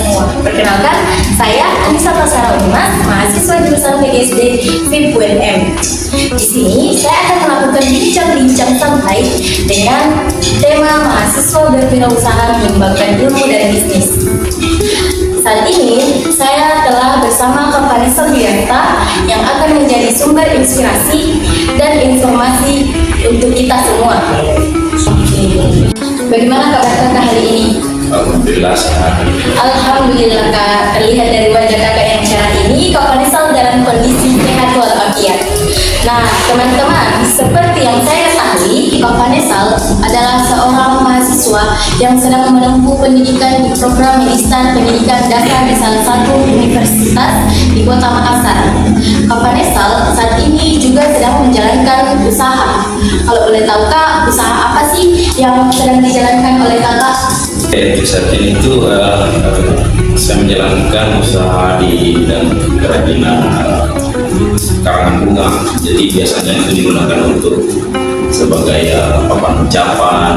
semua. Perkenalkan, saya Anissa Tasara Umas, mahasiswa jurusan PGSD FIP UNM. Di sini saya akan melakukan bincang-bincang santai dengan tema mahasiswa berwirausaha mengembangkan ilmu dan bisnis. Saat ini saya telah bersama Kak Vanessa Bianta yang akan menjadi sumber inspirasi dan informasi untuk kita semua. Bagaimana kabar kakak hari ini? Alhamdulillah sehat. Alhamdulillah Kak, terlihat dari wajah kakak yang cerah ini, Kak Vanessa dalam kondisi sehat walafiat. Nah teman-teman, seperti yang saya ketahui, Kak Vanessa adalah seorang mahasiswa yang sedang menempuh pendidikan di program Medistan Pendidikan Dasar di salah satu universitas di Kota Makassar. Kak Vanessa saat ini juga sedang menjalankan usaha. Kalau boleh tahu Kak, usaha apa sih yang sedang dijalankan oleh kakak? Saat ini itu saya menjalankan usaha di bidang kerajinan karangan bunga. Jadi biasanya itu digunakan untuk sebagai papan ucapan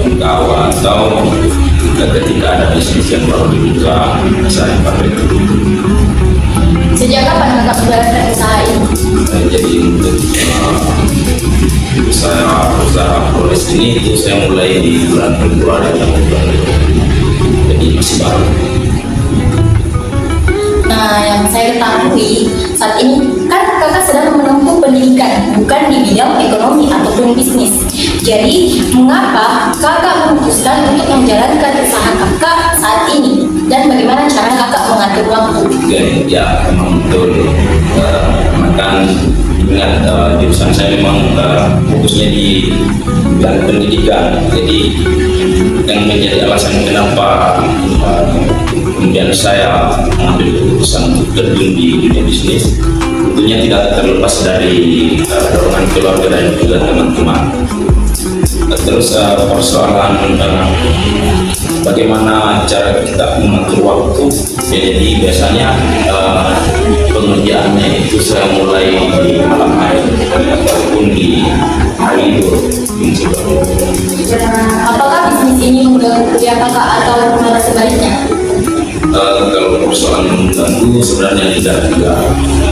sungkawa, atau ketika ada bisnis yang baru dibuka, saya pakai itu. Sejak kapan kakak menjalankan usaha ini? Jadi untuk usaha Flores ini itu saya mulai di bulan Februari tahun 2020. Jadi masih baru. Nah, yang saya ketahui saat ini kan kakak sedang menempuh pendidikan, bukan di bidang ekonomi ataupun bisnis. Jadi, mengapa kakak memutuskan untuk menjalankan usaha kakak saat ini? Dan bagaimana cara kakak mengatur waktu? Ya, memang betul. Kan ingat jurusan saya memang fokusnya di bidang pendidikan. Jadi, yang menjadi alasan kenapa kemudian saya mengambil keputusan untuk terjun di dunia bisnis, tentunya tidak terlepas dari dorongan keluarga dan juga teman-teman. Terus persoalan bagaimana cara kita mengatur waktu, ya, jadi biasanya pengerjaannya itu saya mulai di malam hari ataupun di hari libur. Apakah bisnis ini mengganggu kuliah kakak atau malah sebaliknya? Kalau persoalan mengganggu sebenarnya tidak juga,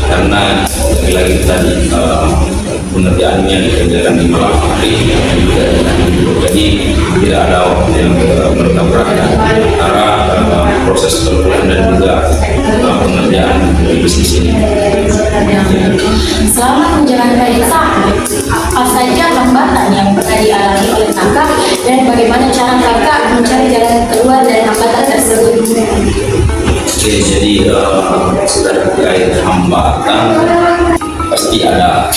karena lagi-lagi tadi pengerjaannya dikerjakan di malam hari, jadi tidak ada waktu yang bertabrakan antara proses perkuliahan dan juga pengerjaan di bisnis ini. Selama menjalankan usaha, apa saja hambatan yang pernah dialami oleh kakak dan bagaimana cara kakak mencari jalan keluar dari hambatan tersebut? Oke, jadi sudah terkait hambatan pasti ada,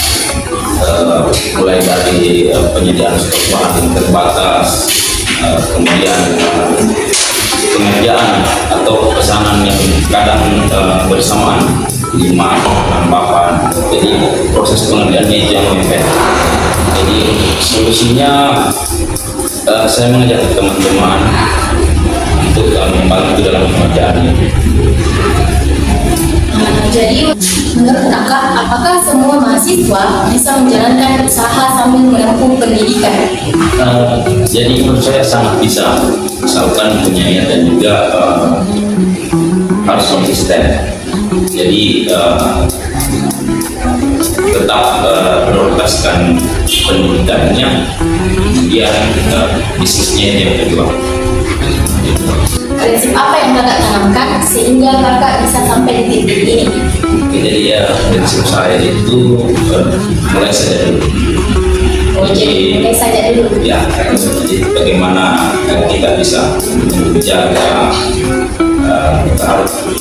mulai dari penyediaan stok bahan yang terbatas, kemudian pengerjaan atau pesanan yang kadang bersamaan 5-6 papan. Jadi proses pengerjaannya itu yang mepet. Jadi solusinya saya mengajak teman-teman untuk membantu dalam pengerjaannya. Jadi menurut kakak, apakah semua mahasiswa bisa menjalankan usaha sambil menempuh pendidikan? Jadi menurut saya sangat bisa, asalkan punya niat dan juga harus konsisten. Jadi tetap prioritaskan pendidikannya, kemudian bisnisnya yang kedua. Prinsip apa yang kakak tanamkan sehingga kakak bisa sampai di titik ini? Jadi ya, prinsip saya itu mulai saja dulu. Jadi mulai saja dulu. Ya, jadi bagaimana kita bisa menjaga,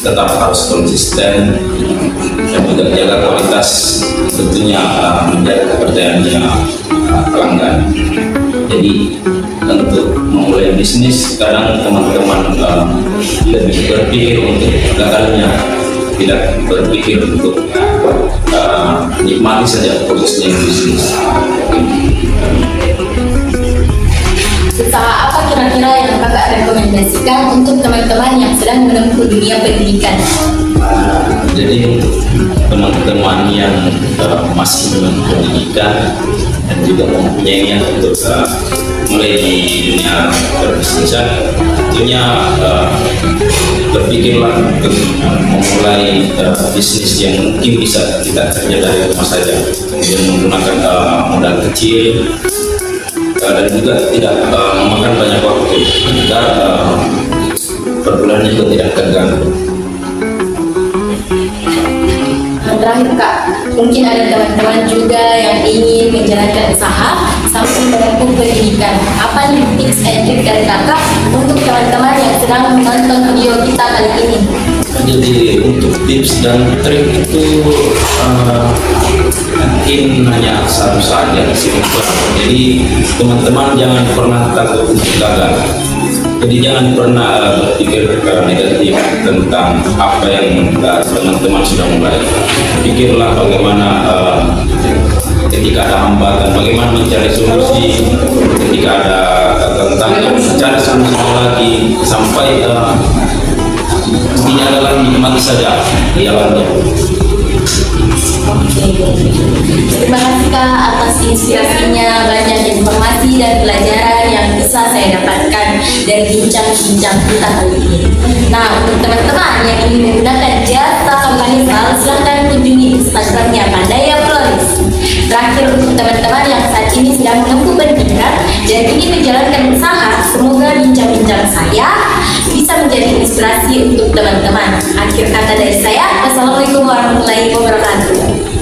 tetap harus konsisten dan juga jaga kualitas, tentunya menjaga kepercayaannya pelanggan. Jadi untuk memulai bisnis, kadang teman-teman lebih berpikir untuk gagalnya, tidak berpikir untuk nikmati saja prosesnya bisnis. Usaha apa kira-kira yang kakak rekomendasikan untuk teman-teman yang sedang menempuh dunia pendidikan? Jadi untuk teman-teman yang masih menempuh pendidikan dan juga mempunyai niat untuk mulai di dunia perbisnisan, itu tentunya berpikirlah untuk memulai bisnis yang mungkin bisa kita kerja dari rumah saja, kemudian menggunakan modal kecil dan juga tidak memakan banyak waktu agar per bulannya juga tidak terganggu. Terakhir Kak, mungkin ada teman-teman juga yang ingin menjalankan usaha sambil menempuh pendidikan. Apa nih tips and trik dari Kakak untuk teman-teman yang sedang menonton video kita kali ini? Jadi untuk tips dan trik itu mungkin hanya satu saja sih. Jadi teman-teman jangan pernah takut untuk gagal. Jadi jangan pernah berpikir negatif tentang apa yang teman-teman sudah mulai. Pikirlah bagaimana ketika ada hambatan, bagaimana mencari solusi. Ketika ada tantangan, cari solusi lagi sampai intinya adalah nikmati saja jalannya. Oke, terima kasih Kak atas inspirasinya, banyak informasi dan pelajaran yang bisa saya dapatkan dari bincang-bincang kita kali ini. Nah, untuk teman-teman yang ingin menggunakan jasa Company Sal, silahkan kunjungi Instagramnya Pandaya Floris. Terakhir untuk teman-teman yang saat ini sedang menempuh pendidikan dan ingin menjalankan usaha, semoga bincang-bincang saya bisa menjadi inspirasi untuk teman-teman. Akhir kata dari saya, wassalamualaikum warahmatullahi wabarakatuh.